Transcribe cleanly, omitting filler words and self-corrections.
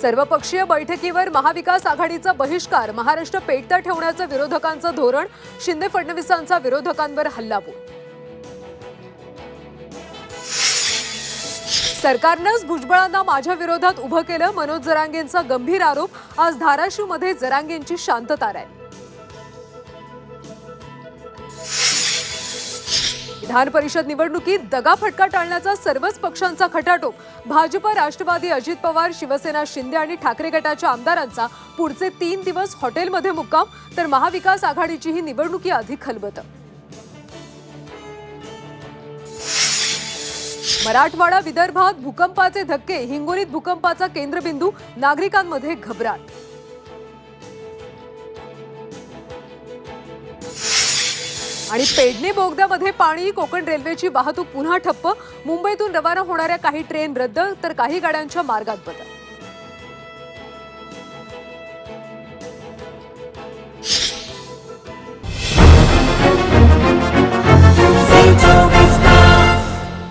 सर्वपक्षीय बैठकीवर महाविकास आघाडीचा बहिष्कार, महाराष्ट्र पेटता ठेवण्याचं विरोधकांचं धोरण, शिंदे फडणवीसांचा विरोधकांवर हल्लाबोल। सरकारनंच भुजबळांना माझ्या विरोधात उभं केलं, मनोज जरांगेंचा गंभीर आरोप। आज धाराशिवमध्ये जरांगेंची शांतता रॅली। विधान परिषद निवडणुकीत दगाफटका टाळण्याचा सर्वच पक्षांचा खटाटोप। भाजप, राष्ट्रवादी, अजित पवार, शिवसेना, शिंदे आणि ठाकरे गटाच्या आमदारांचा पुढचे 3 दिवस हॉटेलमध्ये मुक्काम, तर महाविकास आघाडीचीही निवडणुकी अधिक खलबतं। मराठवाडा, विदर्भात भूकंपाचे धक्के, हिंगोलीत भूकंपाचा केंद्रबिंदू, नागरिकांमध्ये घबराट। आणि पेडणे बोगद्यामध्ये पाणी, कोकण रेल्वेची वाहतूक पुन्हा ठप्प, मुंबईतून रवाना होणाऱ्या काही ट्रेन रद्द, तर काही गाड्यांच्या मार्गात बदल।